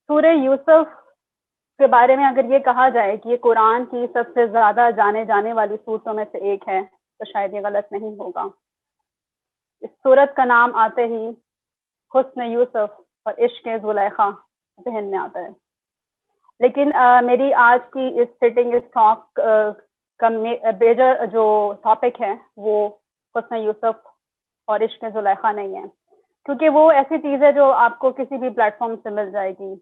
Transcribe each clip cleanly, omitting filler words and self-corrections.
سورہ یوسف کے بارے میں اگر یہ کہا جائے کہ یہ قرآن کی سب سے زیادہ جانے جانے والی صورتوں میں سے ایک ہے تو شاید یہ غلط نہیں ہوگا۔ اس صورت کا نام آتے ہی حسن یوسف اور عشق زلیخا ذہن میں آتا ہے، لیکن میری آج کی اس سیٹنگ اس ٹاک کا بیجر جو ٹاپک ہے وہ حسن یوسف اور عشق زلیخا نہیں ہے، کیونکہ وہ ایسی چیز ہے جو آپ کو کسی بھی پلیٹ فارم سے مل جائے گی،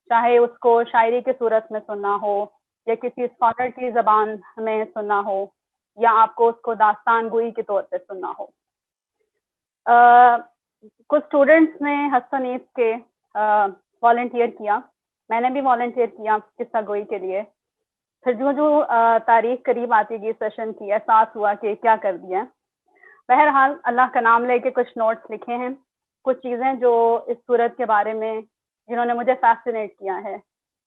چاہے اس کو شاعری کی صورت میں سننا ہو یا کسی اسکالر کی زبان میں سننا ہو یا آپ کو اس کو داستان گوئی کے طور پہ سننا ہو۔ کچھ اسٹوڈنٹس نے حسن نیز کے والنٹیئر کیا، میں نے بھی والنٹیئر کیا قصہ گوئی کے لیے، پھر جو تاریخ قریب آتی گئی سیشن کی احساس ہوا کہ کیا کر دیا۔ بہرحال اللہ کا نام لے کے کچھ نوٹس لکھے ہیں، کچھ چیزیں جو اس صورت کے بارے میں جنہوں نے مجھے فیسینیٹ کیا ہے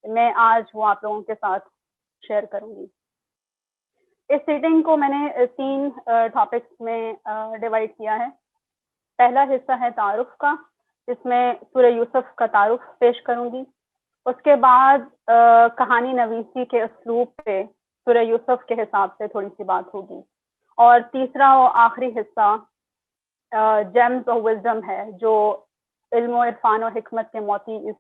میں آج وہ آپ لوگوں کے ساتھ شیئر کروں گی۔ اس سیٹنگ کو میں نے 3 ٹاپکس میں ڈیوائڈ کیا ہے۔ پہلا حصہ ہے تعارف کا، جس میں سورہ یوسف کا تعارف پیش کروں گی، اس کے بعد کہانی نویسی کے اسلوب پہ سورہ یوسف کے حساب سے تھوڑی سی بات ہوگی، اور تیسرا و آخری حصہ جیمز آف وزڈم ہے جو علم و عرفان و حکمت کے موتی اس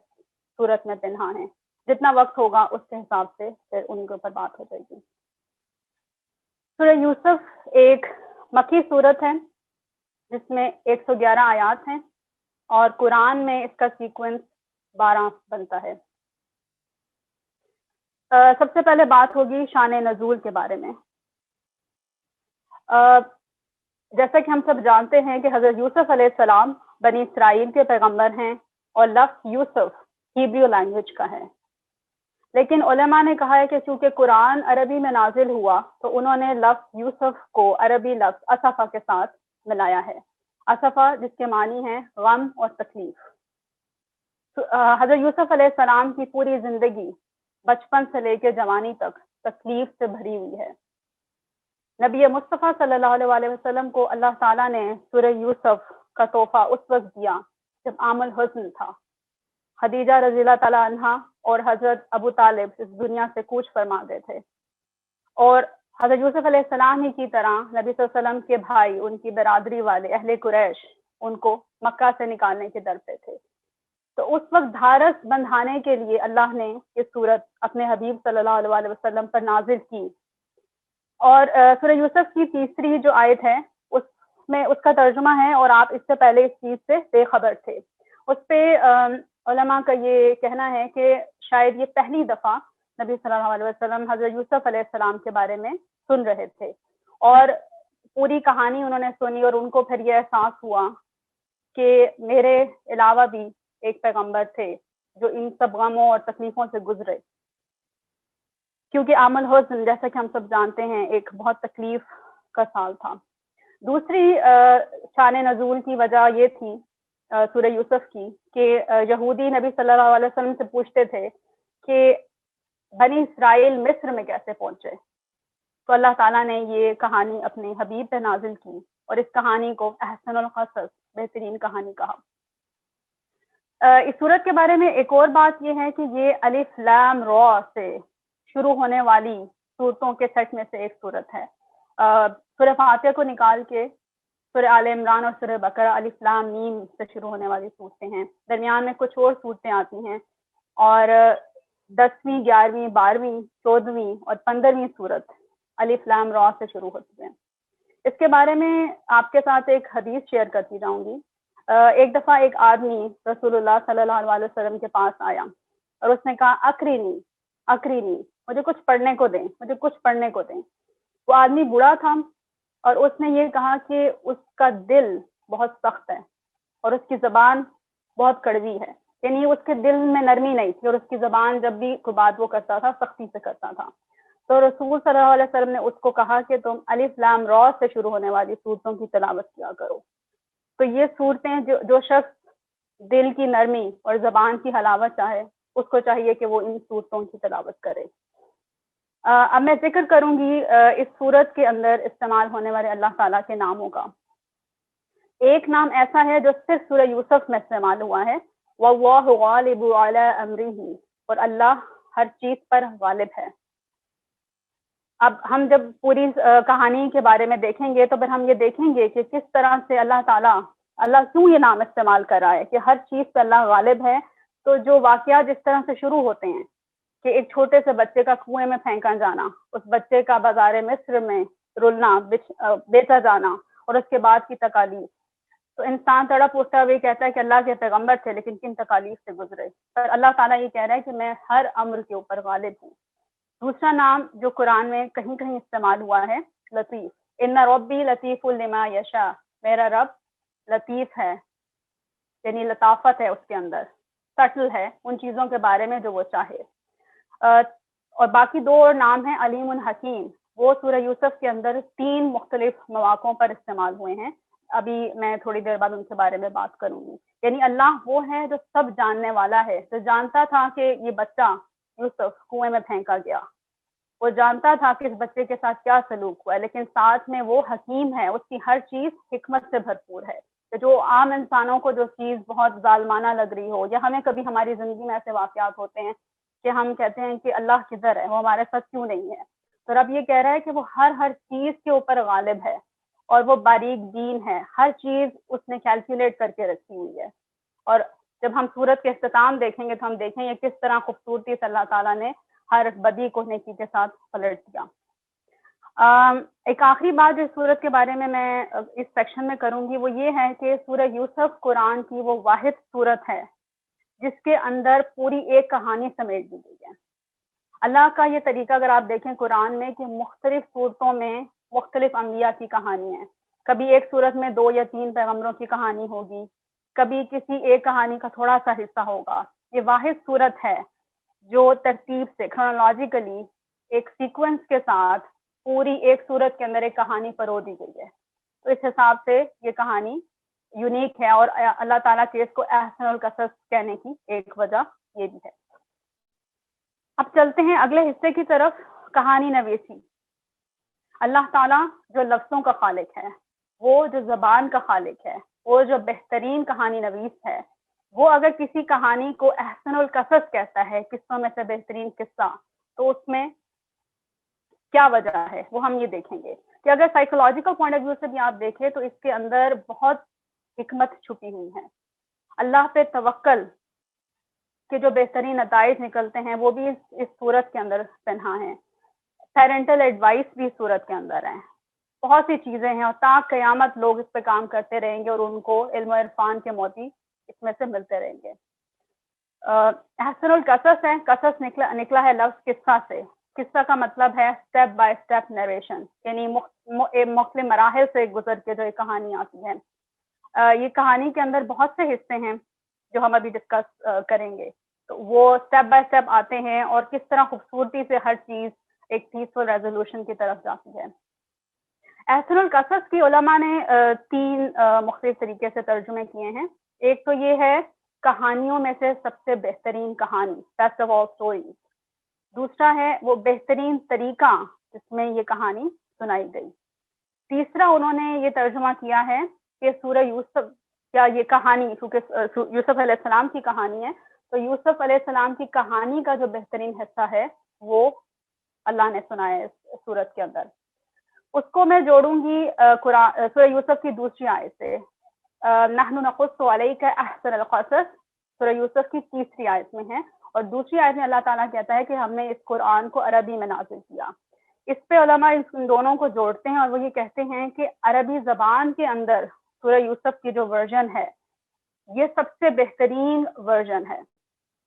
صورت میں پنہا ہیں۔ جتنا وقت ہوگا اس کے حساب سے پھر ان کے اوپر بات ہو جائے گی۔ سورہ یوسف ایک مکی صورت ہے جس میں 111 آیات ہیں اور قرآن میں اس کا سیکوینس 12 بنتا ہے۔ سب سے پہلے بات ہوگی شان نزول کے بارے میں۔ جیسا کہ ہم سب جانتے ہیں کہ حضرت یوسف علیہ السلام بنی اسرائیل کے پیغمبر ہیں اور لفظ یوسف ہیبریو لینگویج کا ہے، لیکن علماء نے کہا ہے کہ چونکہ قرآن عربی میں نازل ہوا تو انہوں نے لفظ یوسف کو عربی لفظ اسفا کے ساتھ ملایا ہے۔ اسفا جس کے معنی ہے غم اور تکلیف۔ حضرت یوسف علیہ السلام کی پوری زندگی بچپن سے لے کے جوانی تک تکلیف سے بھری ہوئی ہے۔ نبی مصطفیٰ صلی اللہ علیہ وسلم کو اللہ تعالیٰ نے سورہ یوسف کا تحفہ اس وقت دیا جب عام الحزن تھا۔ خدیجہ رضی اللہ تعالیٰ عنہا اور حضرت ابو طالب اس دنیا سے کوچ فرما گئے تھے، اور حضرت یوسف علیہ السلام ہی کی طرح نبی صلی اللہ علیہ وسلم کے بھائی، ان کی برادری والے اہل قریش ان کو مکہ سے نکالنے کے در پہ تھے۔ تو اس وقت دھارس بندھانے کے لیے اللہ نے یہ صورت اپنے حبیب صلی اللہ علیہ وسلم پر نازل کی، اور سورہ یوسف کی تیسری جو آیت ہے اس میں اس کا ترجمہ ہے اور آپ اس سے پہلے اس چیز سے بے خبر تھے۔ اس پہ علماء کا یہ کہنا ہے کہ شاید یہ پہلی دفعہ نبی صلی اللہ علیہ وسلم حضرت یوسف علیہ السلام کے بارے میں سن رہے تھے، اور پوری کہانی انہوں نے سنی اور ان کو پھر یہ احساس ہوا کہ میرے علاوہ بھی ایک پیغمبر تھے جو ان سب غموں اور تکلیفوں سے گزرے، کیونکہ عام الحزن جیسا کہ ہم سب جانتے ہیں ایک بہت تکلیف کا سال تھا۔ دوسری شان نزول کی وجہ یہ تھی سورہ یوسف کی کہ یہودی نبی صلی اللہ علیہ وسلم سے پوچھتے تھے کہ بنی اسرائیل مصر میں کیسے پہنچے، تو اللہ تعالیٰ نے یہ کہانی اپنے حبیب پہ نازل کی اور اس کہانی کو احسن القصص بہترین کہانی کہا۔ اس صورت کے بارے میں ایک اور بات یہ ہے کہ یہ الف لام را سے شروع ہونے والی صورتوں کے سیٹ میں سے ایک صورت ہے۔ سورہ فاتحہ کو نکال کے سورہ آل عمران اور سورہ بقرہ الف لام میم سے شروع ہونے والی صورتیں ہیں، درمیان میں کچھ اور صورتیں آتی ہیں، اور 10ویں 11ویں 12ویں 14ویں اور 15ویں صورت الف لام را سے شروع ہوتی ہیں۔ اس کے بارے میں آپ کے ساتھ ایک حدیث شیئر کرتی جاؤں گی۔ ایک دفعہ ایک آدمی رسول اللہ صلی اللہ علیہ وسلم کے پاس آیا اور اس نے کہا اکرینی اکرینی، مجھے کچھ پڑھنے کو دیں، مجھے کچھ پڑھنے کو دیں۔ وہ آدمی بوڑھا تھا اور اس نے یہ کہا کہ اس کا دل بہت سخت ہے اور اس کی زبان بہت کڑوی ہے، یعنی اس کے دل میں نرمی نہیں تھی اور اس کی زبان جب بھی کوئی بات وہ کرتا تھا سختی سے کرتا تھا۔ تو رسول صلی اللہ علیہ وسلم نے اس کو کہا کہ تم الف لام را سے شروع ہونے والی صورتوں کی تلاوت کیا کرو۔ تو یہ صورتیں جو شخص دل کی نرمی اور زبان کی حلاوت چاہے اس کو چاہیے کہ وہ ان صورتوں کی تلاوت کرے۔ اب میں ذکر کروں گی اس صورت کے اندر استعمال ہونے والے اللہ تعالیٰ کے ناموں کا۔ ایک نام ایسا ہے جو صرف سورہ یوسف میں استعمال ہوا ہے، واللہ غالب علی امرہ، اور اللہ ہر چیز پر غالب ہے۔ اب ہم جب پوری کہانی کے بارے میں دیکھیں گے تو پھر ہم یہ دیکھیں گے کہ کس طرح سے اللہ کیوں یہ نام استعمال کر رہا ہے کہ ہر چیز پہ اللہ غالب ہے۔ تو جو واقعات جس طرح سے شروع ہوتے ہیں کہ ایک چھوٹے سے بچے کا کنویں میں پھینکا جانا، اس بچے کا بازار مصر میں رلنا، بیچا جانا، اور اس کے بعد کی تکالیف، تو انسان تڑپ اٹھتا ہوئے کہتا ہے کہ اللہ کے پیغمبر تھے لیکن کن تکالیف سے گزرے، پر اللہ تعالیٰ یہ کہہ رہا ہے کہ میں ہر امر کے اوپر غالب ہوں۔ دوسرا نام جو قرآن میں کہیں کہیں استعمال ہوا ہے، لطیف، ان ربی لطیف لما یشاء، میرا رب لطیف ہے، یعنی لطافت ہے اس کے اندر، سٹل ہے ان چیزوں کے بارے میں جو وہ چاہے۔ اور باقی دو اور نام ہیں علیم الحکیم، وہ سورہ یوسف کے اندر 3 مختلف مواقعوں پر استعمال ہوئے ہیں، ابھی میں تھوڑی دیر بعد ان کے بارے میں بات کروں گی۔ یعنی اللہ وہ ہے جو سب جاننے والا ہے، جو جانتا تھا کہ یہ بچہ یوسف کنویں میں پھینکا گیا، وہ جانتا تھا کہ اس بچے کے ساتھ کیا سلوک ہوا ہے، لیکن ساتھ میں وہ حکیم ہے، اس کی ہر چیز حکمت سے بھرپور ہے۔ کہ جو عام انسانوں کو جو چیز بہت ظالمانہ لگ رہی ہو، یا ہمیں کبھی ہماری زندگی میں ایسے واقعات ہوتے ہیں کہ ہم کہتے ہیں کہ اللہ کدھر ہے، وہ ہمارے ساتھ کیوں نہیں ہے، تو رب یہ کہہ رہا ہے کہ وہ ہر چیز کے اوپر غالب ہے، اور وہ باریک بین ہے، ہر چیز اس نے کیلکولیٹ کر کے رکھی ہوئی ہے۔ اور جب ہم سورت کے اختتام دیکھیں گے تو ہم دیکھیں گے کس طرح خوبصورتی سے اللہ تعالیٰ نے ہر بدی کو نیکی کے ساتھ پلٹ دیا۔ ایک آخری بات جو سورت کے بارے میں اس سیکشن میں کروں گی وہ یہ ہے کہ سورہ یوسف قرآن کی وہ واحد سورت ہے جس کے اندر پوری ایک کہانی سمیٹ دی گئی ہے۔ اللہ کا یہ طریقہ اگر آپ دیکھیں قرآن میں کہ مختلف صورتوں میں مختلف انبیاء کی کہانی ہے، کبھی ایک صورت میں 2 یا 3 پیغمبروں کی کہانی ہوگی، کبھی کسی ایک کہانی کا تھوڑا سا حصہ ہوگا۔ یہ واحد صورت ہے جو ترتیب سے کرونالوجیکلی ایک سیکوینس کے ساتھ پوری ایک صورت کے اندر ایک کہانی پرو دی گئی ہے، تو اس حساب سے یہ کہانی یونیک ہے، اور اللہ تعالیٰ کے اس کو احسن القصص کہنے کی ایک وجہ یہ بھی ہے۔ اب چلتے ہیں اگلے حصے کی طرف، کہانی نویسی۔ اللہ تعالیٰ جو لفظوں کا خالق ہے، وہ جو زبان کا خالق ہے، وہ جو بہترین کہانی نویس ہے، وہ اگر کسی کہانی کو احسن القصص کہتا ہے، قصوں میں سے بہترین قصہ، تو اس میں کیا وجہ ہے وہ ہم یہ دیکھیں گے کہ اگر سائیکولوجیکل پوائنٹ آف ویو سے بھی آپ دیکھیں تو اس کے اندر بہت حکمت چھپی ہوئی ہے۔ اللہ پہ توکل کے جو بہترین نتائج نکلتے ہیں وہ بھی اس صورت کے اندر پنہا ہیں۔ پیرنٹل ایڈوائس بھی صورت کے اندر ہیں، بہت سی چیزیں ہیں، اور تا قیامت لوگ اس پہ کام کرتے رہیں گے اور ان کو علم و عرفان کے موتی اس میں سے ملتے رہیں گے۔ احسن القصص ہے، قصص نکلا ہے لفظ قصہ سے۔ قصہ کا مطلب ہے اسٹیپ بائی اسٹیپ نیریشن، یعنی مختلف مراحل سے گزر کے جو ایک کہانی آتی ہے۔ یہ کہانی کے اندر بہت سے حصے ہیں جو ہم ابھی ڈسکس کریں گے، تو وہ اسٹیپ بائی اسٹیپ آتے ہیں اور کس طرح خوبصورتی سے ہر چیز ایک پیسفل ریزولوشن کی طرف جاتی ہے۔ احسن القصص کی علماء نے 3 مختلف طریقے سے ترجمے کیے ہیں۔ ایک تو یہ ہے کہانیوں میں سے سب سے بہترین کہانی، بیسٹ آف آل اسٹوریز۔ دوسرا ہے وہ بہترین طریقہ جس میں یہ کہانی سنائی گئی۔ تیسرا انہوں نے یہ ترجمہ کیا ہے کہ سورہ یوسف یا یہ کہانی، کیونکہ یوسف علیہ السلام کی کہانی ہے، تو یوسف علیہ السلام کی کہانی کا جو بہترین حصہ ہے وہ اللہ نے سنایا ہے اس سورت کے اندر۔ اس کو میں جوڑوں گی سورہ یوسف کی دوسری آیت سے، نحن نقص علیک احسن القصص، سورہ یوسف کی تیسری آیت میں ہے، اور دوسری آیت میں اللہ تعالیٰ کہتا ہے کہ ہم نے اس قرآن کو عربی میں نازل کیا۔ اس پہ علماء ان دونوں کو جوڑتے ہیں اور وہ یہ کہتے ہیں کہ عربی زبان کے اندر سورہ یوسف کی جو ورژن ہے یہ سب سے بہترین ورژن ہے۔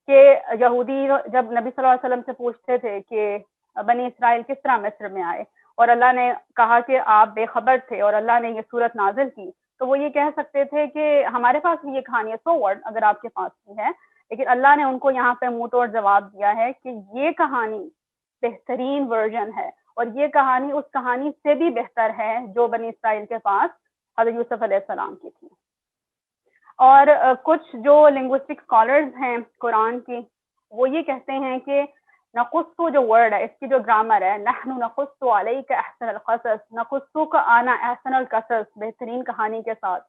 کہ یہودی جب نبی صلی اللہ علیہ وسلم سے پوچھتے تھے کہ بنی اسرائیل کس طرح مصر میں آئے، اور اللہ نے کہا کہ آپ بے خبر تھے اور اللہ نے یہ صورت نازل کی، تو وہ یہ کہہ سکتے تھے کہ ہمارے پاس بھی یہ کہانی ہے، سو ورڈ اگر آپ کے پاس بھی ہے، لیکن اللہ نے ان کو یہاں پہ منہ توڑ جواب دیا ہے کہ یہ کہانی بہترین ورژن ہے، اور یہ کہانی اس کہانی سے بھی بہتر ہے جو بنی اسرائیل کے پاس حضرت یوسف علیہ السلام کی تھی۔ اور کچھ جو لنگوسٹک اسکالرز ہیں قرآن کی، وہ یہ کہتے ہیں کہ نقصو جو ورڈ ہے، اس کی جو گرامر ہے، نحن نقص علیک احسن القصص، نقصو کا آنا احسن القصص بہترین کہانی کے ساتھ،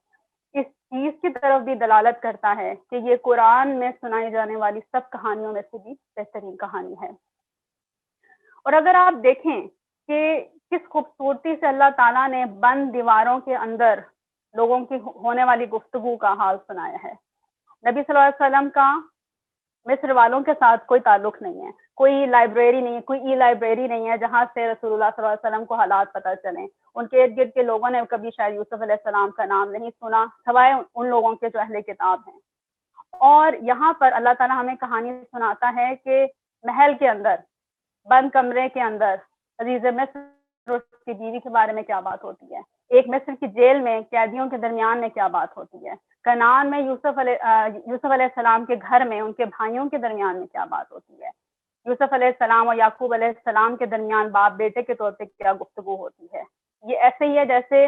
اس چیز کی طرف بھی دلالت کرتا ہے کہ یہ قرآن میں سنائی جانے والی سب کہانیوں میں سے بھی بہترین کہانی ہے۔ اور اگر آپ دیکھیں کہ کس خوبصورتی سے اللہ تعالیٰ نے بند دیواروں کے اندر لوگوں کی ہونے والی گفتگو کا حال سنایا ہے۔ نبی صلی اللہ علیہ وسلم کا مصر والوں کے ساتھ کوئی تعلق نہیں ہے، کوئی لائبریری نہیں ہے، کوئی ای لائبریری نہیں ہے جہاں سے رسول اللہ صلی اللہ علیہ وسلم کو حالات پتہ چلیں۔ ان کے ارد گرد کے لوگوں نے کبھی شاید یوسف علیہ السلام کا نام نہیں سنا سوائے ان لوگوں کے جو اہل کتاب ہیں۔ اور یہاں پر اللہ تعالیٰ ہمیں کہانی سناتا ہے کہ محل کے اندر، بند کمرے کے اندر عزیز مصر اور اس کی بیوی کے بارے میں کیا بات ہوتی ہے، ایک مصر کی جیل میں قیدیوں کے درمیان میں کیا بات ہوتی ہے، کنعان میں یوسف علیہ السلام کے گھر میں ان کے بھائیوں کے درمیان میں کیا بات ہوتی ہے، یوسف علیہ السلام اور یعقوب علیہ السلام کے درمیان باپ بیٹے کے طور پہ کیا گفتگو ہوتی ہے۔ یہ ایسے ہی ہے جیسے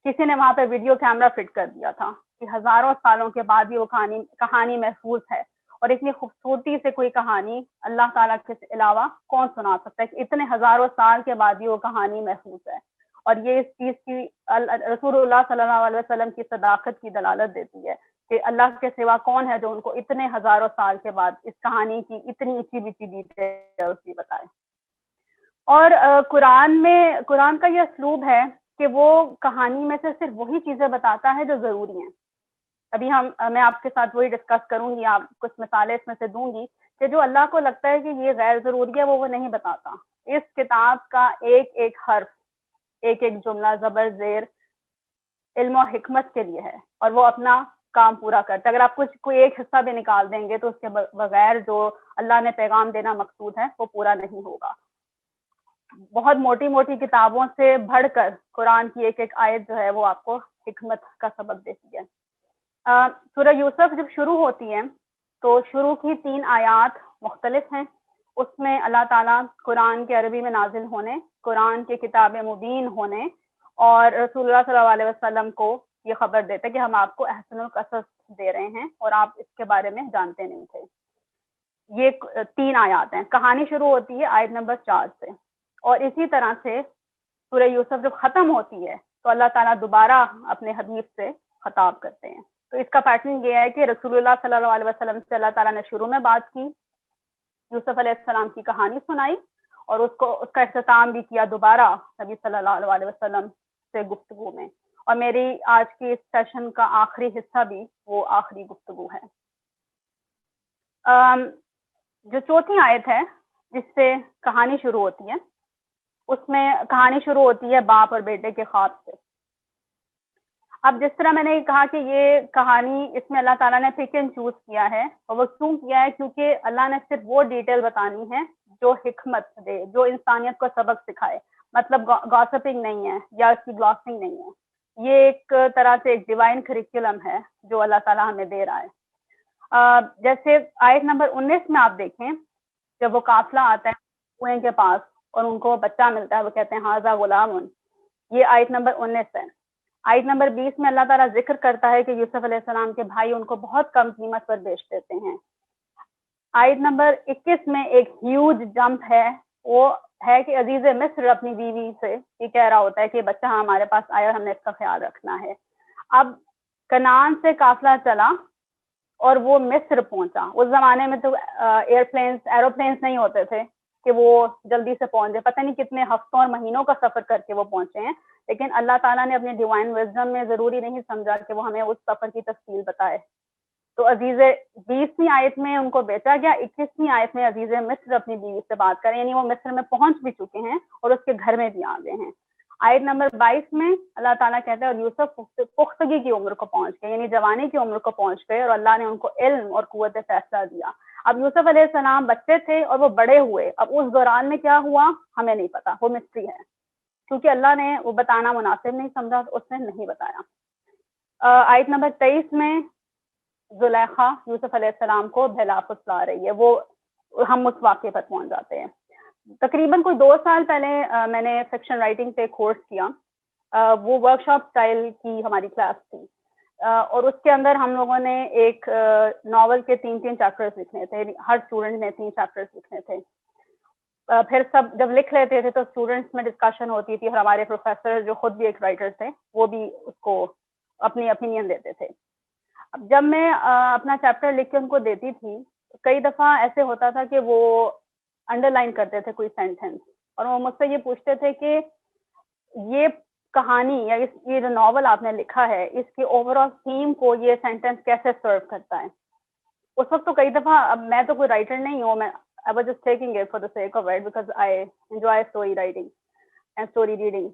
کسی نے وہاں پہ ویڈیو کیمرہ فٹ کر دیا تھا کہ ہزاروں سالوں کے بعد بھی وہ کہانی محفوظ ہے، اور اتنی خوبصورتی سے کوئی کہانی اللہ تعالیٰ کے علاوہ کون سنا سکتا ہے کہ اتنے ہزاروں سال کے بعد بھی وہ کہانی محفوظ ہے۔ اور یہ اس چیز کی رسول اللہ صلی اللہ علیہ وسلم کی صداقت کی دلالت دیتی ہے کہ اللہ کے سوا کون ہے جو ان کو اتنے ہزاروں سال کے بعد اس کہانی کی اتنی اچھی بچی ڈیٹیلز بھی بتائے۔ اور قرآن کا یہ اسلوب ہے کہ وہ کہانی میں سے صرف وہی چیزیں بتاتا ہے جو ضروری ہیں۔ ابھی میں آپ کے ساتھ وہی ڈسکس کروں گی، آپ کچھ مثالیں اس میں سے دوں گی کہ جو اللہ کو لگتا ہے کہ یہ غیر ضروری ہے وہ نہیں بتاتا۔ اس کتاب کا ایک ایک حرف، ایک ایک جملہ زبر زیر علم و حکمت کے لیے ہے، اور وہ اپنا کام پورا کرتا ہے۔ اگر آپ کوئی ایک حصہ بھی نکال دیں گے تو اس کے بغیر جو اللہ نے پیغام دینا مقصود ہے وہ پورا نہیں ہوگا۔ بہت موٹی موٹی کتابوں سے بڑھ کر قرآن کی ایک ایک آیت جو ہے وہ آپ کو حکمت کا سبق دیتی ہے۔ سورہ یوسف جب شروع ہوتی ہے تو شروع کی 3 آیات مختلف ہیں۔ اس میں اللہ تعالیٰ قرآن کے عربی میں نازل ہونے، قرآن کے کتاب مبین ہونے، اور رسول اللہ صلی اللہ علیہ وسلم کو یہ خبر دیتے کہ ہم آپ کو احسن القصص دے رہے ہیں اور آپ اس کے بارے میں جانتے نہیں تھے۔ یہ 3 آیات ہیں۔ کہانی شروع ہوتی ہے آیت نمبر 4 سے، اور اسی طرح سے سورہ یوسف جب ختم ہوتی ہے تو اللہ تعالیٰ دوبارہ اپنے حبیب سے خطاب کرتے ہیں۔ تو اس کا پیٹرن یہ ہے کہ رسول اللہ صلی اللہ علیہ وسلم سے اللہ تعالیٰ نے شروع میں بات کی، یوسف علیہ السلام کی کہانی سنائی، اور اس کا اختتام بھی کیا دوبارہ نبی صلی اللہ علیہ وسلم سے گفتگو میں۔ اور میری آج کی اس سیشن کا آخری حصہ بھی وہ آخری گفتگو ہے۔ جو چوتھی آیت ہے جس سے کہانی شروع ہوتی ہے، اس میں کہانی شروع ہوتی ہے باپ اور بیٹے کے خواب سے۔ اب جس طرح میں نے کہا کہ یہ کہانی اس میں اللہ تعالیٰ نے پک اینڈ چوز کیا ہے، اور وہ کیوں کیا ہے؟ کیونکہ اللہ نے صرف وہ ڈیٹیل بتانی ہے جو حکمت دے، جو انسانیت کو سبق سکھائے۔ مطلب گاسپنگ نہیں ہے یا اس کی گلاسنگ نہیں ہے، یہ ایک طرح سے ایک ڈیوائن کریکولم ہے جو اللہ تعالیٰ ہمیں دے رہا ہے۔ جیسے آیت نمبر 19 میں آپ دیکھیں، جب وہ قافلہ آتا ہے کنویں کے پاس اور ان کو بچہ ملتا ہے، وہ کہتے ہیں ہاذا غلام، یہ آیت نمبر 19 ہے۔ آیت نمبر 20 میں اللہ تعالیٰ ذکر کرتا ہے کہ یوسف علیہ السلام کے بھائی ان کو بہت کم قیمت پر بیچ دیتے ہیں۔ آیت نمبر 21 میں ایک ہیوج جمپ ہے، وہ ہے کہ عزیز مصر اپنی بیوی سے یہ کہہ رہا ہوتا ہے کہ بچہ ہمارے پاس آیا، ہم نے اس کا خیال رکھنا ہے۔ اب کنعان سے قافلہ چلا اور وہ مصر پہنچا۔ اس زمانے میں تو ایروپلینس نہیں ہوتے تھے کہ وہ جلدی سے پہنچ جائے، پتہ نہیں کتنے ہفتوں اور مہینوں کا سفر کر کے وہ پہنچے ہیں، لیکن اللہ تعالیٰ نے اپنے ڈیوائن وزڈم میں ضروری نہیں سمجھا کہ وہ ہمیں اس سفر کی تفصیل بتائے۔ تو عزیز 20ویں آیت میں ان کو بیچا گیا، 21ویں آیت میں عزیز مصر اپنی بیوی سے بات کریں، یعنی وہ مصر میں پہنچ بھی چکے ہیں اور اس کے گھر میں بھی آ گئے ہیں۔ آیت نمبر 22 میں اللہ تعالیٰ کہتے ہیں اور یوسف پختگی کی عمر کو پہنچ گئے، یعنی جوانی کی عمر کو پہنچ گئے، اور اللہ نے ان کو علم اور قوت فیصلہ دیا۔ اب یوسف علیہ السلام بچے تھے اور وہ بڑے ہوئے، اب اس دوران میں کیا ہوا ہمیں نہیں پتا، وہ مسٹری ہے، کیونکہ اللہ نے وہ بتانا مناسب نہیں سمجھا تو اس نے نہیں بتایا۔ آیت نمبر 23 میں زلیخا یوسف علیہ السلام کو بہلا پھسلا رہی ہے، وہ ہم اس واقعے پر پہنچ جاتے ہیں۔ تقریباً کوئی 2 سال پہلے میں نے فکشن رائٹنگ پہ کورس کیا، وہ ورکشاپ سٹائل کی ہماری کلاس تھی، اور اس کے اندر ہم لوگوں نے ایک ناول کے 3 چیپٹرز لکھنے تھے، ہر اسٹوڈنٹ نے 3 چیپٹرز لکھنے تھے۔ پھر سب جب لکھ لیتے تھے تو اسٹوڈنٹس میں ڈسکشن ہوتی تھی، اور ہمارے پروفیسر جو خود بھی ایک رائٹر تھے وہ بھی اس کو اپنی اوپینین دیتے تھے. اب جب میں اپنا چیپٹر لکھ کے ان کو دیتی تھی کئی دفعہ ایسے ہوتا تھا کہ وہ انڈر لائن کرتے تھے کوئی سینٹینس اور وہ مجھ سے یہ پوچھتے تھے کہ یہ کہانی یا یہ جو ناول آپ نے لکھا ہے اس کی اوور آل تھیم کو یہ سینٹینس کیسے سرو کرتا ہے. اس وقت تو کئی دفعہ اب میں تو کوئی رائٹر نہیں ہوں, میں I was just taking it for the sake of it because I enjoy story writing and story reading.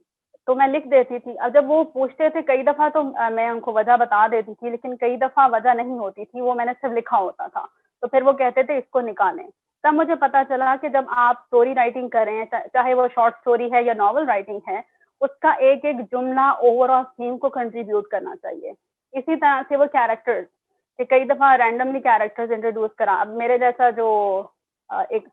تو میں لکھ دیتی تھی. اب جب وہ پوچھتے تھے کئی دفعہ تو میں ان کو وجہ بتا دیتی تھی, لیکن کئی دفعہ وجہ نہیں ہوتی تھی, وہ میں نے صرف لکھا ہوتا تھا. تو پھر وہ کہتے تھے اس کو نکالیں. تب مجھے پتا چلا کہ جب آپ اسٹوری رائٹنگ کر رہے ہیں, چاہے وہ شارٹ اسٹوری ہے یا ناول رائٹنگ ہے, اس کا ایک ایک جملہ اوور آل تھیم کو کنٹریبیوٹ کرنا چاہیے. اسی طرح سے وہ کیریکٹرز کہ کئی دفعہ رینڈملی کیریکٹرز انٹروڈیوس کرا. اب میرے جیسا جو ایک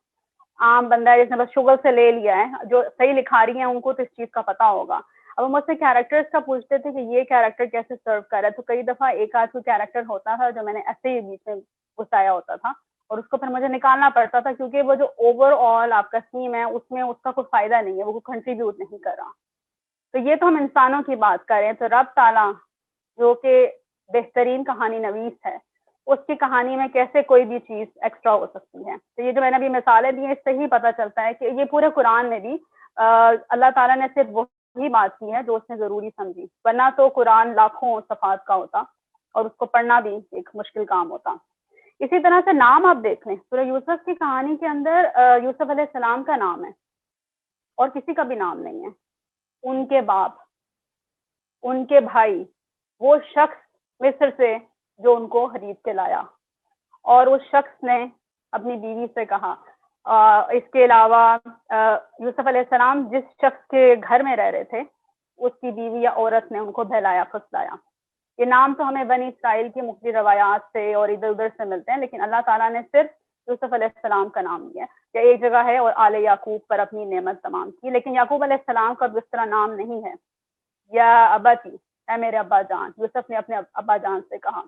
عام بندہ ہے جس نے بس شوگر سے لے لیا ہے, جو صحیح لکھا رہی ہیں ان کو تو اس چیز کا پتا ہوگا. اب مجھ سے کیریکٹرز کا پوچھتے تھے کہ یہ کیریکٹر کیسے سرو کر رہا ہے, تو کئی دفعہ ایک آدھ کوئی کیریکٹر ہوتا تھا جو میں نے ایسے ہی بیچ میں گھسایا ہوتا تھا اور اس کو پھر مجھے نکالنا پڑتا تھا, کیونکہ وہ جو اوور آل آپ کا تھیم ہے اس میں اس کا کوئی فائدہ نہیں ہے, وہ کوئی کنٹریبیوٹ نہیں کر رہا. تو یہ تو ہم انسانوں کی بات کر رہے ہیں, تو رب تعالیٰ جو کہ بہترین کہانی نویس ہے, اس کی کہانی میں کیسے کوئی بھی چیز ایکسٹرا ہو سکتی ہے. تو یہ جو میں نے ابھی مثالیں دی ہیں اس سے ہی پتہ چلتا ہے کہ یہ پورے قرآن میں بھی اللہ تعالیٰ نے صرف وہی بات کی ہے جو اس نے ضروری سمجھی, ورنہ تو قرآن لاکھوں صفحات کا ہوتا اور اس کو پڑھنا بھی ایک مشکل کام ہوتا. اسی طرح سے نام آپ دیکھ لیں, سورہ یوسف کی کہانی کے اندر یوسف علیہ السلام کا نام ہے اور کسی کا بھی نام نہیں ہے. ان کے باپ, ان کے بھائی, وہ شخص مصر سے جو ان کو خرید کے لایا, اور اس شخص نے اپنی بیوی سے کہا. اس کے علاوہ یوسف علیہ السلام جس شخص کے گھر میں رہ رہے تھے اس کی بیوی یا عورت نے ان کو بہلایا پھسلایا. یہ نام تو ہمیں بنی اسرائیل کی مختلف روایات سے اور ادھر ادھر سے ملتے ہیں, لیکن اللہ تعالیٰ نے صرف یوسف علیہ السلام کا نام لیا. یا ایک جگہ ہے اور آل یعقوب پر اپنی نعمت تمام کی, لیکن یعقوب علیہ السلام کا اس طرح نام نہیں ہے. یا ابتی, اے میرے ابا جان, یوسف نے اپنے ابا جان سے کہا.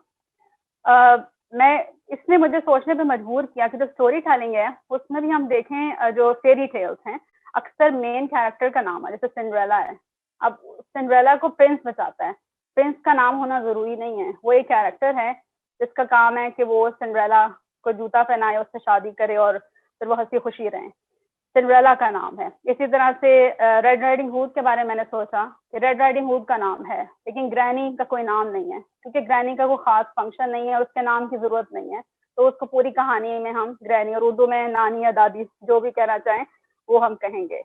میں اس نے مجھے سوچنے پہ مجبور کیا کہ جو اسٹوری ٹیلنگ ہے اس میں بھی ہم دیکھیں جو فیری ٹیلز ہیں اکثر مین کیریکٹر کا نام ہے, جیسے سنڈریلا ہے. اب سنڈریلا کو پرنس بچاتا ہے, پرنس کا نام ہونا ضروری نہیں ہے, وہ ایک کیریکٹر ہے جس کا کام ہے کہ وہ سنڈریلا کو جوتا پہنائے, اس سے شادی کرے اور پھر وہ ہنسی خوشی رہیں. سنڈریلا کا نام ہے. اسی طرح سے ریڈ رائڈنگ ہوڈ کے بارے میں نے سوچا کہ ریڈ رائڈنگ ہوڈ کا نام ہے, لیکن گرینی کا کوئی نام نہیں ہے, کیونکہ گرینی کا کوئی خاص فنکشن نہیں ہے اور اس کے نام کی ضرورت نہیں ہے. تو اس کو پوری کہانی میں ہم گرینی, اور اردو میں نانی یا دادی جو بھی کہنا چاہیں وہ ہم کہیں گے.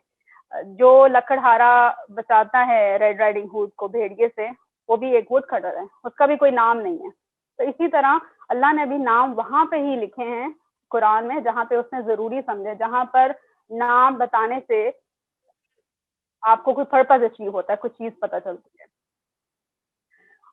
جو لکڑہارا بچاتا ہے ریڈ رائڈنگ ہوڈ کو بھیڑیے سے, وہ بھی ایک وڈ کٹر ہے, اس کا بھی کوئی نام نہیں ہے. تو اسی طرح اللہ نے بھی نام وہاں پہ ہی لکھے ہیں قرآن میں جہاں پہ اس نے ضروری سمجھے, جہاں پر نام بتانے سے آپ کو کوئی پرپز اچیو ہوتا ہے, کچھ چیز پتہ چلتی ہے.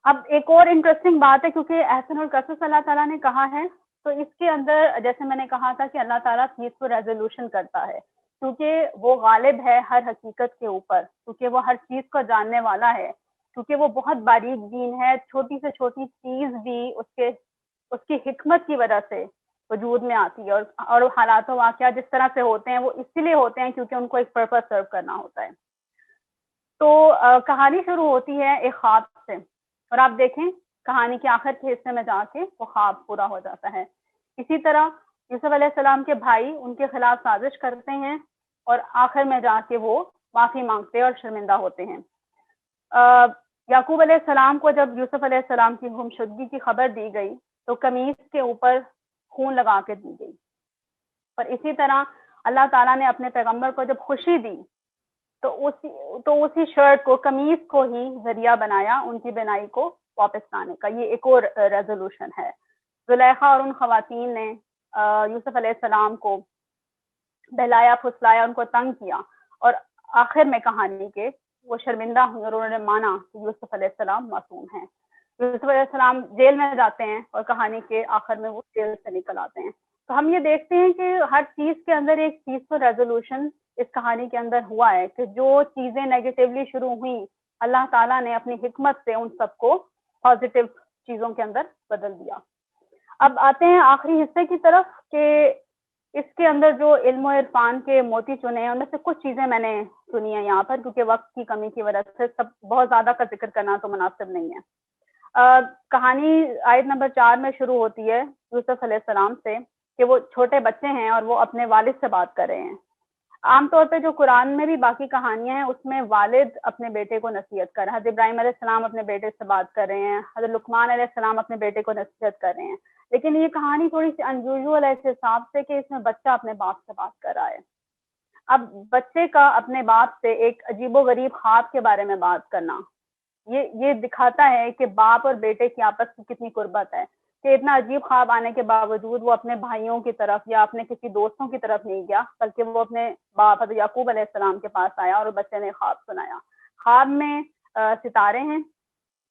اب ایک اور انٹرسٹنگ بات ہے, کیونکہ احسن القصص اللہ تعالیٰ نے کہا ہے, تو اس کے اندر جیسے میں نے کہا تھا کہ اللہ تعالیٰ چیز کو ریزولوشن کرتا ہے, کیونکہ وہ غالب ہے ہر حقیقت کے اوپر, کیونکہ وہ ہر چیز کو جاننے والا ہے, کیونکہ وہ بہت باریک بین ہے. چھوٹی سے چھوٹی چیز بھی اس کی حکمت کی وجہ سے وجود میں آتی ہے, اور حالات و واقعات جس طرح سے ہوتے ہیں وہ اسی لیے ہوتے ہیں کیونکہ ان کو ایک پرپز سرو کرنا ہوتا ہے. تو کہانی شروع ہوتی ہے ایک خواب سے, اور آپ دیکھیں کہانی کے آخر کے حصے میں جا کے وہ خواب پورا ہو جاتا ہے. اسی طرح یوسف علیہ السلام کے بھائی ان کے خلاف سازش کرتے ہیں اور آخر میں جا کے وہ معافی مانگتے اور شرمندہ ہوتے ہیں. یعقوب علیہ السلام کو جب یوسف علیہ السلام کی گمشدگی کی خبر دی گئی تو قمیص کے اوپر خون لگا کے دی گئی, اور اسی طرح اللہ تعالیٰ نے اپنے پیغمبر کو جب خوشی دی تو اسی شرٹ کو, قمیص کو ہی ذریعہ بنایا ان کی بنائی کو واپس لانے کا. یہ ایک اور ریزولوشن ہے. زلیخا اور ان خواتین نے یوسف علیہ السلام کو بہلایا پھسلایا, ان کو تنگ کیا, اور آخر میں کہانی کے وہ شرمندہ ہوئے اور انہوں نے مانا کہ یوسف علیہ السلام معصوم ہیں. یوسف علیہ السلام جیل میں جاتے ہیں اور کہانی کے آخر میں وہ جیل سے نکل آتے ہیں. تو ہم یہ دیکھتے ہیں کہ ہر چیز کے اندر ایک چیز کو ریزولوشن اس کہانی کے اندر ہوا ہے, کہ جو چیزیں نیگیٹیولی شروع ہوئیں اللہ تعالیٰ نے اپنی حکمت سے ان سب کو پازیٹیو چیزوں کے اندر بدل دیا. اب آتے ہیں آخری حصے کی طرف کہ اس کے اندر جو علم و عرفان کے موتی چنے ہیں ان میں سے کچھ چیزیں میں نے سنی ہیں یہاں پر, کیونکہ وقت کی کمی کی وجہ سے سب بہت زیادہ کا ذکر کرنا تو مناسب نہیں ہے. کہانی آیت نمبر 4 میں شروع ہوتی ہے یوسف علیہ السلام سے کہ وہ چھوٹے بچے ہیں اور وہ اپنے والد سے بات کر رہے ہیں. عام طور پہ جو قرآن میں بھی باقی کہانیاں ہیں اس میں والد اپنے بیٹے کو نصیحت کر رہے ہیں. حضرت ابراہیم علیہ السلام اپنے بیٹے سے بات کر رہے ہیں, حضرت لقمان علیہ السلام اپنے بیٹے کو نصیحت کر رہے ہیں. لیکن یہ کہانی تھوڑی سی انیوژل ہے اس حساب سے کہ اس میں بچہ اپنے باپ سے بات کر رہا ہے. اب بچے کا اپنے باپ سے ایک عجیب و غریب خواب کے بارے میں بات کرنا یہ دکھاتا ہے کہ باپ اور بیٹے کی آپس کی کتنی قربت ہے, کہ اتنا عجیب خواب آنے کے باوجود وہ اپنے بھائیوں کی طرف یا اپنے کسی دوستوں کی طرف نہیں گیا, بلکہ وہ اپنے باپ حضرت یعقوب علیہ السلام کے پاس آیا اور بچے نے خواب سنایا. خواب میں ستارے ہیں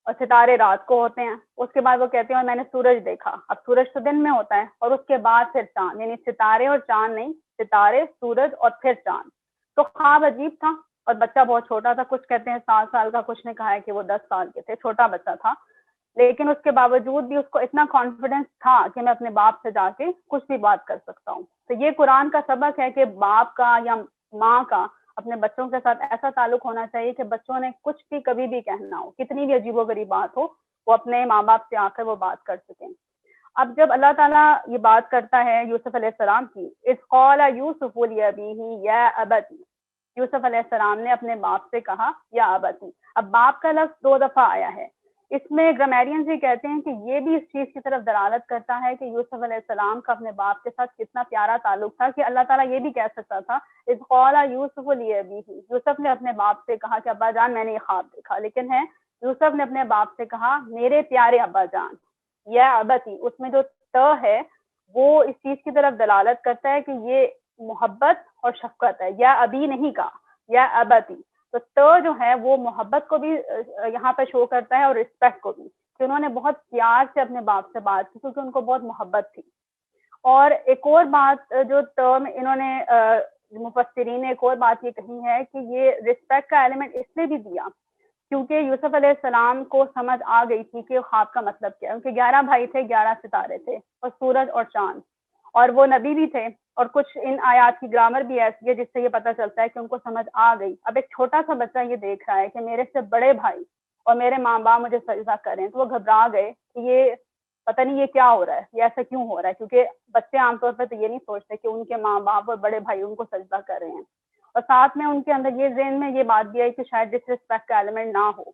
اور ستارے رات کو ہوتے ہیں. اس کے بعد وہ کہتے ہیں اور میں نے سورج دیکھا. اب سورج تو دن میں ہوتا ہے, اور اس کے بعد پھر چاند, یعنی ستارے اور چاند نہیں, ستارے, سورج اور پھر چاند. تو خواب عجیب تھا اور بچہ بہت چھوٹا تھا, کچھ کہتے ہیں 7 سال کا, کچھ نے کہا ہے کہ وہ 10 سال کے تھے, چھوٹا بچہ تھا. لیکن اس کے باوجود بھی اس کو اتنا کانفیڈنس تھا کہ میں اپنے باپ سے جا کے کچھ بھی بات کر سکتا ہوں. تو یہ قرآن کا سبق ہے کہ باپ کا یا ماں کا اپنے بچوں کے ساتھ ایسا تعلق ہونا چاہیے کہ بچوں نے کچھ بھی کبھی بھی کہنا ہو, کتنی بھی عجیب و غریب بات ہو, وہ اپنے ماں باپ سے آ کر وہ بات کر سکیں. اب جب اللہ تعالیٰ یہ بات کرتا ہے یوسف علیہ السلام کی, اذ قال یوسف لأبیہ یا ابتی, یوسف علیہ السلام نے اپنے باپ سے کہا یا ابتی. اب باپ کا لفظ 2 دفعہ آیا ہے. اس میں گرامیرینز یہ کہتے ہیں کہ یہ بھی اس چیز کی طرف دلالت کرتا ہے کہ یوسف علیہ السلام کا اپنے باپ کے ساتھ کتنا پیارا تعلق تھا, کہ اللہ تعالیٰ یہ بھی کہہ سکتا تھا اذ قال یوسف لأبیہ, یوسف نے اپنے باپ سے کہا کہ ابا جان میں نے یہ خواب دیکھا. لیکن ہے یوسف نے اپنے باپ سے کہا میرے پیارے ابا جان, یا ابتی. اس میں جو ت ہے وہ اس چیز کی طرف دلالت کرتا ہے کہ یہ محبت اور شفقت ہے. یا ابھی نہیں کہا, یا ابتی. تو جو ہے وہ محبت کو بھی یہاں پہ شو کرتا ہے اور رسپیکٹ کو بھی, کہ انہوں نے بہت پیار سے اپنے باپ سے بات کی کیونکہ ان کو بہت محبت تھی. اور ایک اور بات جو ٹرم انہوں نے مفسرین نے ایک اور بات یہ کہی ہے کہ یہ رسپیکٹ کا ایلیمنٹ اس لیے بھی دیا کیونکہ یوسف علیہ السلام کو سمجھ آ گئی تھی کہ خواب کا مطلب کیا ہے. ان کے 11 بھائی تھے, 11 ستارے تھے, اور سورج اور چاند, اور وہ نبی بھی تھے. اور کچھ ان آیات کی گرامر بھی ایسی ہے جس سے یہ پتہ چلتا ہے کہ ان کو سمجھ آ گئی. اب ایک چھوٹا سا بچہ یہ دیکھ رہا ہے کہ میرے سے بڑے بھائی اور میرے ماں باپ مجھے سجدہ کر رہے ہیں, تو وہ گھبرا گئے کہ یہ پتہ نہیں یہ کیا ہو رہا ہے, یہ ایسا کیوں ہو رہا ہے, کیونکہ بچے عام طور پر تو یہ نہیں سوچتے کہ ان کے ماں باپ اور بڑے بھائی ان کو سجدہ کر رہے ہیں. اور ساتھ میں ان کے اندر یہ ذہن میں یہ بات بھی ہے کہ شاید ڈس رسپیکٹ کا ایلیمنٹ نہ ہو,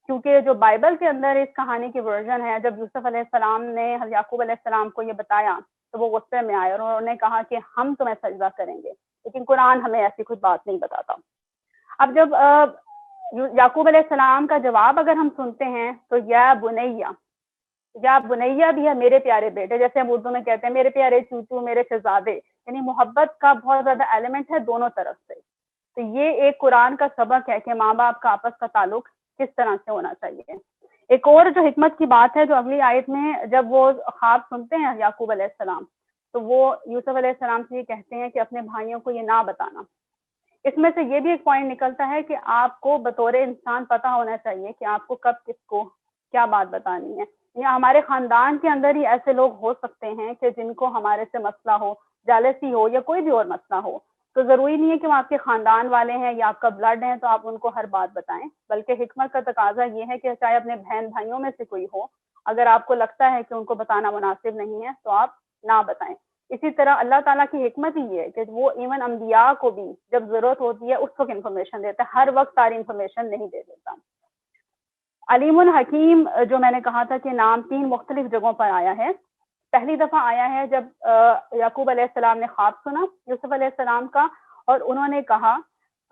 کیونکہ جو بائبل کے اندر اس کہانی کی ورژن ہے, جب یوسف علیہ السلام نے حضرت یعقوب علیہ السلام کو یہ بتایا تو وہ غصے میں آئے اور انہوں نے کہا کہ ہم تمہیں سجدہ کریں گے, لیکن قرآن ہمیں ایسی کچھ بات نہیں بتاتا. اب جب یعقوب علیہ السلام کا جواب اگر ہم سنتے ہیں تو یا بنیہ, یا بنیہ بھی ہے میرے پیارے بیٹے, جیسے ہم اردو میں کہتے ہیں میرے پیارے چوچو, میرے شہزادے, یعنی محبت کا بہت زیادہ ایلیمنٹ ہے دونوں طرف سے. تو یہ ایک قرآن کا سبق ہے کہ ماں باپ کا آپس کا تعلق کس طرح سے ہونا چاہیے. ایک اور جو حکمت کی بات ہے جو اگلی آیت میں جب وہ خواب سنتے ہیں یعقوب علیہ السلام, تو وہ یوسف علیہ السلام سے یہ کہتے ہیں کہ اپنے بھائیوں کو یہ نہ بتانا. اس میں سے یہ بھی ایک پوائنٹ نکلتا ہے کہ آپ کو بطور انسان پتہ ہونا چاہیے کہ آپ کو کب کس کو کیا بات بتانی ہے. یا ہمارے خاندان کے اندر ہی ایسے لوگ ہو سکتے ہیں کہ جن کو ہمارے سے مسئلہ ہو, جالسی ہو, یا کوئی بھی اور مسئلہ ہو. تو ضروری نہیں ہے کہ وہ آپ کے خاندان والے ہیں یا آپ کا بلڈ ہیں تو آپ ان کو ہر بات بتائیں, بلکہ حکمت کا تقاضا یہ ہے کہ چاہے اپنے بہن بھائیوں میں سے کوئی ہو, اگر آپ کو لگتا ہے کہ ان کو بتانا مناسب نہیں ہے تو آپ نہ بتائیں. اسی طرح اللہ تعالیٰ کی حکمت ہی ہے کہ وہ ایون انبیاء کو بھی جب ضرورت ہوتی ہے اس وقت انفارمیشن دیتا ہے, ہر وقت ساری انفارمیشن نہیں دے دیتا. علیم الحکیم جو میں نے کہا تھا کہ نام 3 مختلف جگہوں پر آیا ہے. پہلی دفعہ آیا ہے جب یعقوب علیہ السلام نے خواب سنا یوسف علیہ السلام کا, اور انہوں نے کہا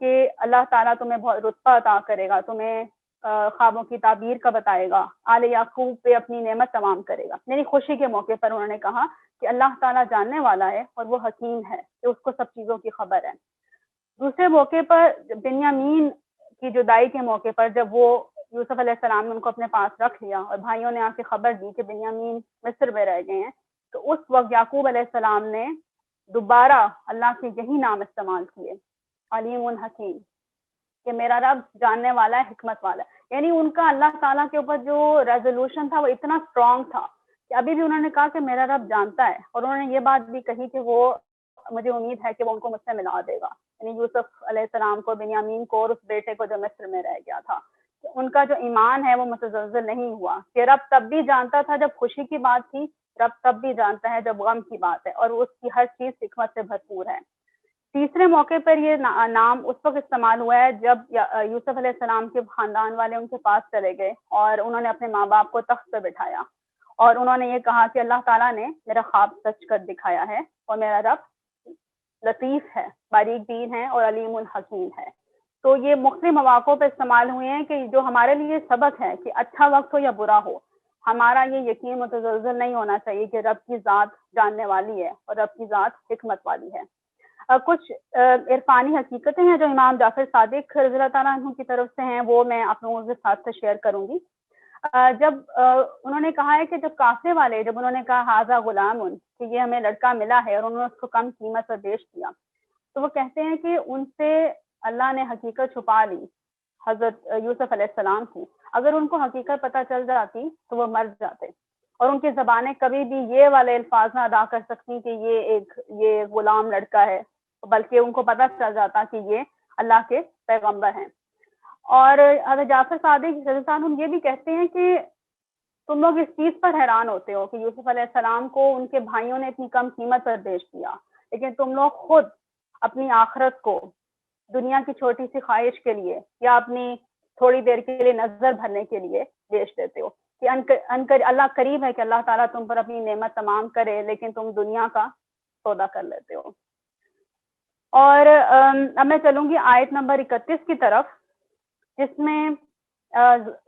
کہ اللہ تعالیٰ تمہیں بہت رتبہ عطا کرے گا, تمہیں خوابوں کی تعبیر کا بتائے گا, آل یعقوب پہ اپنی نعمت تمام کرے گا. یعنی خوشی کے موقع پر انہوں نے کہا کہ اللہ تعالیٰ جاننے والا ہے اور وہ حکیم ہے, کہ اس کو سب چیزوں کی خبر ہے. دوسرے موقع پر بنیامین کی جدائی کے موقع پر جب وہ یوسف علیہ السلام نے ان کو اپنے پاس رکھ لیا اور بھائیوں نے آ کے خبر دی کہ بنیامین مصر میں رہ گئے ہیں, تو اس وقت یعقوب علیہ السلام نے دوبارہ اللہ کے یہی نام استعمال کیے, علیم الحکیم, کہ میرا رب جاننے والا ہے, حکمت والا ہے. یعنی ان کا اللہ تعالیٰ کے اوپر جو ریزولوشن تھا وہ اتنا اسٹرانگ تھا کہ ابھی بھی انہوں نے کہا کہ میرا رب جانتا ہے, اور انہوں نے یہ بات بھی کہی کہ وہ مجھے امید ہے کہ وہ ان کو مجھ سے ملا دے گا, یعنی یوسف علیہ السلام کو, بنیامین کو, اور اس بیٹے کو جو مصر میں رہ گیا تھا. ان کا جو ایمان ہے وہ متزلزل نہیں ہوا، کہ رب تب بھی جانتا تھا جب خوشی کی بات تھی، رب تب بھی جانتا ہے جب غم کی بات ہے، اور اس کی ہر چیز حکمت سے بھرپور ہے۔ تیسرے موقع پر یہ نام اس وقت استعمال ہوا ہے جب یوسف علیہ السلام کے خاندان والے ان کے پاس چلے گئے اور انہوں نے اپنے ماں باپ کو تخت پہ بٹھایا، اور انہوں نے یہ کہا کہ اللہ تعالیٰ نے میرا خواب سچ کر دکھایا ہے، اور میرا رب لطیف ہے، باریک بین ہے اور علیم الحکیم ہے۔ تو یہ مختلف مواقع پہ استعمال ہوئے ہیں کہ جو ہمارے لیے سبق ہے کہ اچھا وقت ہو یا برا ہو، ہمارا یہ یقین متزلزل نہیں ہونا چاہیے کہ رب کی ذات جاننے والی ہے اور رب کی ذات حکمت والی ہے۔ کچھ عرفانی حقیقتیں ہیں جو امام جعفر صادق رضی اللہ تعالیٰ عنہ کی طرف سے ہیں، وہ میں آپ لوگوں کے ساتھ سے شیئر کروں گی۔ جب انہوں نے کہا ہے کہ جب قافلے والے جب انہوں نے کہا ھذا غلام، کہ یہ ہمیں لڑکا ملا ہے، اور انہوں نے اس کو کم قیمت پر بیچ دیا، تو وہ کہتے ہیں کہ ان سے اللہ نے حقیقت چھپا لی حضرت یوسف علیہ السلام کی۔ اگر ان کو حقیقت پتہ چل جاتی تو وہ مر جاتے، اور ان کی زبانیں کبھی بھی یہ والے الفاظ نہ ادا کر سکتی کہ یہ غلام لڑکا ہے، بلکہ ان کو پتہ چل جاتا کہ یہ اللہ کے پیغمبر ہیں۔ اور حضرت جعفر صادق رضی اللہ عنہ یہ بھی کہتے ہیں کہ تم لوگ اس چیز پر حیران ہوتے ہو کہ یوسف علیہ السلام کو ان کے بھائیوں نے اتنی کم قیمت پر بیچ دیا، لیکن تم لوگ خود اپنی آخرت کو دنیا کی چھوٹی سی خواہش کے لیے یا اپنی تھوڑی دیر کے لیے نظر بھرنے کے لیے بیچ دیتے ہو، کہ اللہ قریب ہے کہ اللہ تعالیٰ تم پر اپنی نعمت تمام کرے، لیکن تم دنیا کا سودا کر لیتے ہو۔ اور اب میں چلوں گی آیت نمبر 31 کی طرف، جس میں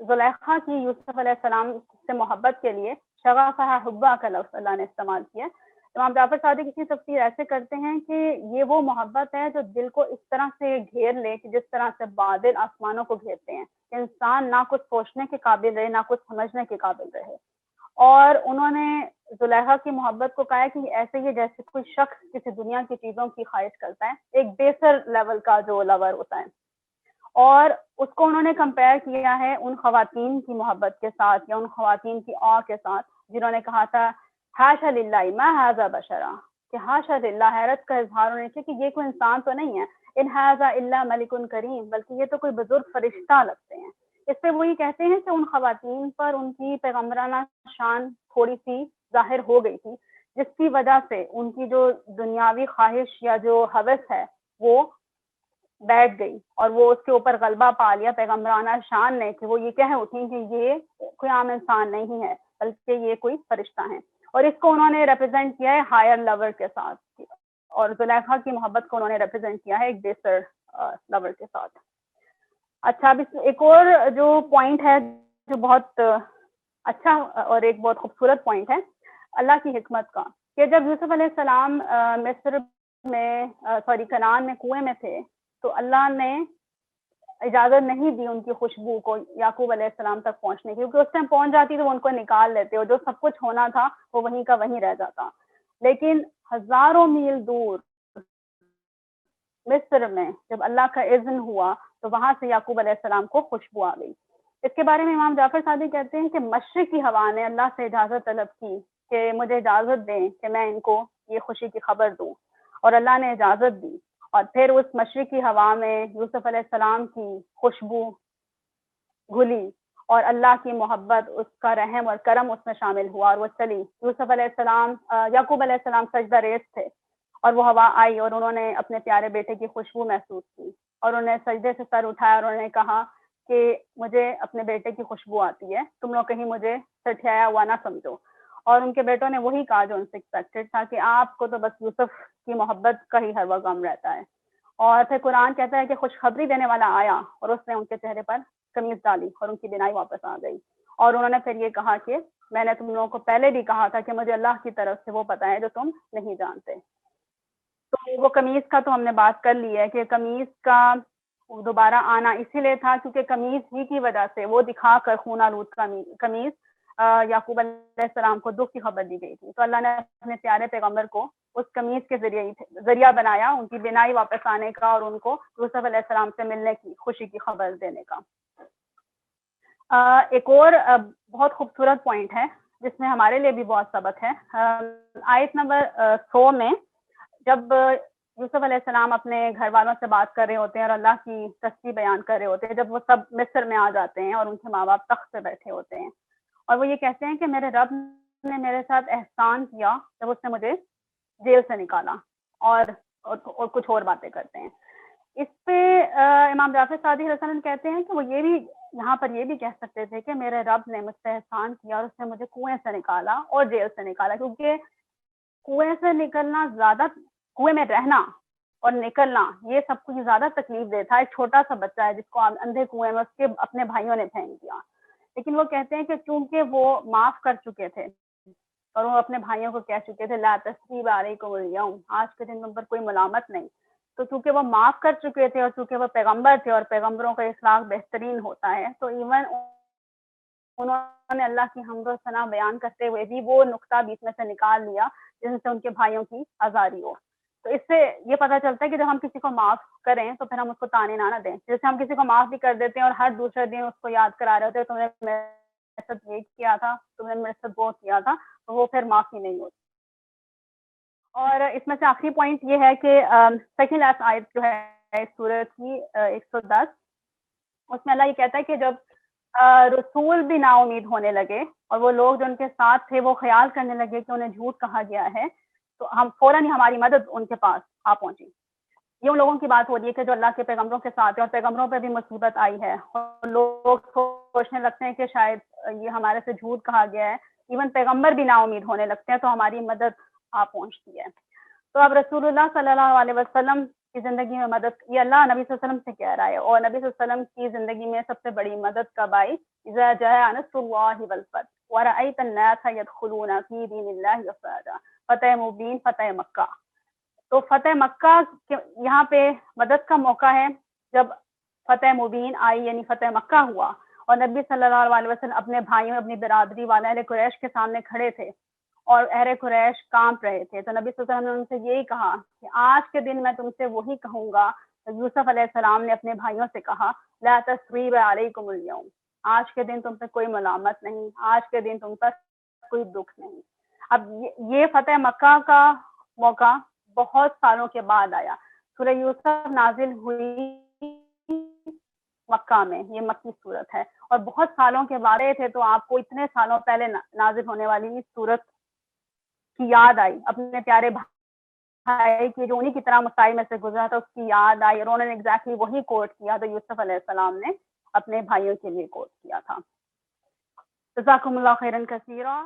زلیخا کی یوسف علیہ السلام سے محبت کے لیے شغفہ حبا کا لفظ اللہ نے استعمال کیا۔ امام جعفر صادق کی تفسیر ایسے کرتے ہیں کہ یہ وہ محبت ہے جو دل کو اس طرح سے گھیر لے کہ جس طرح سے بادل آسمانوں کو گھیرتے ہیں، کہ انسان نہ کچھ سوچنے کے قابل رہے نہ کچھ سمجھنے کے قابل رہے۔ اور انہوں نے زلیخا کی محبت کو کہا کہ ایسے ہی جیسے کوئی شخص کسی دنیا کی چیزوں کی خواہش کرتا ہے، ایک بیسر لیول کا جو لور ہوتا ہے، اور اس کو انہوں نے کمپیئر کیا ہے ان خواتین کی محبت کے ساتھ یا ان خواتین کی آ کے ساتھ جنہوں نے کہا تھا حاشا للہ ما ھذا بشرا، کہ حاشا للہ، حیرت کا اظہار ہونے سے کہ یہ کوئی انسان تو نہیں ہے، ان ھذا الا ملک کریم، بلکہ یہ تو کوئی بزرگ فرشتہ لگتے ہیں۔ اس سے وہی کہتے ہیں کہ ان خواتین پر ان کی پیغمبرانہ شان تھوڑی سی ظاہر ہو گئی تھی، جس کی وجہ سے ان کی جو دنیاوی خواہش یا جو ہوس ہے وہ بیٹھ گئی، اور وہ اس کے اوپر غلبہ پا لیا پیغمبرانہ شان نے، کہ وہ یہ کہہ اٹھی کہ یہ کوئی عام انسان نہیں ہے بلکہ یہ کوئی فرشتہ ہیں، اور اس کو انہوں نے ریپرزینٹ کیا ہے ہائر لور کے ساتھ، اور زلیخا کی محبت کو انہوں نے ریپرزینٹ کیا ہے ایک بیسر لور کے ساتھ۔ اچھا، اب ایک اور جو پوائنٹ ہے جو بہت اچھا اور ایک بہت خوبصورت پوائنٹ ہے اللہ کی حکمت کا، کہ جب یوسف علیہ السلام مصر میں کنعان میں کنویں میں تھے تو اللہ نے اجازت نہیں دی ان کی خوشبو کو یعقوب علیہ السلام تک پہنچنے کی، کیونکہ اس ٹائم پہنچ جاتی تو وہ ان کو نکال لیتے اور جو سب کچھ ہونا تھا وہ وہیں کا وہیں رہ جاتا۔ لیکن ہزاروں میل دور مصر میں جب اللہ کا اذن ہوا تو وہاں سے یعقوب علیہ السلام کو خوشبو آ گئی۔ اس کے بارے میں امام جعفر صادق کہتے ہیں کہ مشرق کی ہوا نے اللہ سے اجازت طلب کی کہ مجھے اجازت دیں کہ میں ان کو یہ خوشی کی خبر دوں، اور اللہ نے اجازت دی، اور پھر اس مشرقی ہوا میں یوسف علیہ السلام کی خوشبو گھلی اور اللہ کی محبت، اس کا رحم اور کرم اس میں شامل ہوا اور وہ چلی۔ یوسف علیہ السلام یعقوب علیہ السلام سجدہ ریز تھے اور وہ ہوا آئی اور انہوں نے اپنے پیارے بیٹے کی خوشبو محسوس کی، اور انہوں نے سجدے سے سر اٹھایا اور انہوں نے کہا کہ مجھے اپنے بیٹے کی خوشبو آتی ہے، تم لوگ کہیں مجھے سٹھیایا ہوا نہ سمجھو۔ اور ان کے بیٹوں نے وہی کہا جو ان سے ایکسپیکٹڈ تھا کہ آپ کو تو بس یوسف کی محبت کا ہی ہر وقت غم رہتا ہے۔ اور پھر قرآن کہتا ہے کہ خوشخبری دینے والا آیا اور اس نے ان کے چہرے پر قمیض ڈالی اور ان کی بینائی واپس آ گئی، اور انہوں نے پھر یہ کہا کہ میں نے تم لوگوں کو پہلے بھی کہا تھا کہ مجھے اللہ کی طرف سے وہ پتہ ہے جو تم نہیں جانتے۔ تو وہ قمیض کا تو ہم نے بات کر لی ہے کہ قمیض کا دوبارہ آنا اسی لیے تھا کیونکہ قمیض ہی کی وجہ سے وہ دکھا کر خون آلود قمیض یعقوب علیہ السلام کو دکھ کی خبر دی گئی تھی، تو اللہ نے اپنے پیارے پیغمبر کو اس قمیض کے ذریعہ بنایا ان کی بینائی واپس آنے کا اور ان کو یوسف علیہ السلام سے ملنے کی خوشی کی خبر دینے کا۔ ایک اور بہت خوبصورت پوائنٹ ہے جس میں ہمارے لیے بھی بہت سبق ہے۔ آیت نمبر 100 میں جب یوسف علیہ السلام اپنے گھر والوں سے بات کر رہے ہوتے ہیں اور اللہ کی تسبیح بیان کر رہے ہوتے ہیں جب وہ سب مصر میں آ جاتے ہیں اور ان کے ماں باپ تخت پہ بیٹھے ہوتے ہیں، اور وہ یہ کہتے ہیں کہ میرے رب نے میرے ساتھ احسان کیا جب اس نے مجھے جیل سے نکالا، اور کچھ اور باتیں کرتے ہیں۔ اس پہ امام جعفر صادق علیہ السلام کہتے ہیں کہ وہ یہ بھی یہاں پر یہ بھی کہہ سکتے تھے کہ میرے رب نے مجھ سے احسان کیا اور اس نے مجھے کنویں سے نکالا اور جیل سے نکالا، کیونکہ کنویں سے نکلنا زیادہ، کنویں میں رہنا اور نکلنا یہ سب کچھ زیادہ تکلیف دہ تھا۔ ایک چھوٹا سا بچہ ہے جس کو اندھے کنویں میں اس کے اپنے بھائیوں نے پھینک دیا، لیکن وہ کہتے ہیں کہ چونکہ وہ معاف کر چکے تھے اور وہ اپنے بھائیوں کو کہہ چکے تھے لا تثریب علیکم اليوم، آج کے دن تم پر کوئی ملامت نہیں، تو چونکہ وہ معاف کر چکے تھے اور چونکہ وہ پیغمبر تھے اور پیغمبروں کا اخلاق بہترین ہوتا ہے، تو ایون انہوں نے اللہ کی حمد و ثنا بیان کرتے ہوئے بھی وہ نقطہ بیچ میں سے نکال لیا جس سے ان کے بھائیوں کی آزاری ہو۔ تو اس سے یہ پتہ چلتا ہے کہ جب ہم کسی کو معاف کریں تو پھر ہم اس کو تانے نہ دیں، جیسے ہم کسی کو معاف بھی کر دیتے ہیں اور ہر دوسرے دن اس کو یاد کرا رہے ہوتے تم نے میرے ساتھ یہ کیا تھا، تم نے میرے ساتھ وہ کیا تھا، تو وہ پھر معافی نہیں ہوتی۔ اور اس میں سے آخری پوائنٹ یہ ہے کہ سیکنڈ لاسٹ آیت جو ہے اس سورت کی 110، اس میں اللہ یہ کہتا ہے کہ جب رسول بھی نا امید ہونے لگے اور وہ لوگ جو ان کے ساتھ تھے وہ خیال کرنے لگے کہ انہیں جھوٹ کہا گیا ہے، تو ہم فوراً ہی ہماری مدد ان کے پاس آ پہنچی۔ یہ ان لوگوں کی بات ہو رہی ہے کہ جو اللہ کے پیغمبروں کے ساتھ ہے اور پیغمبروں پہ بھی مصیبت آئی ہے اور لوگ سوچنے لگتے ہیں کہ شاید یہ ہمارے سے جھوٹ کہا گیا ہے، ایون پیغمبر بھی نا امید ہونے لگتے ہیں، تو ہماری مدد آ پہنچتی ہے۔ تو اب رسول اللہ صلی اللہ علیہ وسلم کی زندگی میں مدد، یہ اللہ نبی صلی اللہ علیہ وسلم سے کہہ رہا ہے، اور نبی صلی اللہ علیہ وسلم کی زندگی میں سب سے بڑی مدد کب آئی؟ اذا جاء نصر اللہ والفتح ورأیت الناس يدخلون فی دین اللہ افواجا، فتح مبین، فتح مکہ۔ تو فتح مکہ یہاں پہ مدد کا موقع ہے جب فتح مبین آئی، یعنی فتح مکہ ہوا اور نبی صلی اللہ علیہ وسلم اپنے بھائیوں، اپنی برادری والے اہل قریش کے سامنے کھڑے تھے اور اہل قریش کانپ رہے تھے، تو نبی صلی اللہ علیہ وسلم نے ان سے یہی کہا کہ آج کے دن میں تم سے وہی کہوں گا تو یوسف علیہ السلام نے اپنے بھائیوں سے کہا لا تثریب علیکم اليوم، آج کے دن تم پہ کوئی ملامت نہیں، آج کے دن تم پر کوئی دکھ نہیں۔ اب یہ فتح مکہ کا موقع بہت سالوں کے بعد آیا۔ سورہ یوسف نازل ہوئی مکہ میں، یہ مکی صورت ہے، اور بہت سالوں کے بعد تھے، تو آپ کو اتنے سالوں پہلے نازل ہونے والی اس صورت کی یاد آئی، اپنے پیارے بھائی کی جو انہی کی طرح مسائل میں سے گزرا تھا اس کی یاد آئی، اور انہوں نے ایگزیکٹلی وہی کوٹ کیا تو یوسف علیہ السلام نے اپنے بھائیوں کے لیے کوٹ کیا تھا۔ جزاکم اللہ خیرا کثیرا۔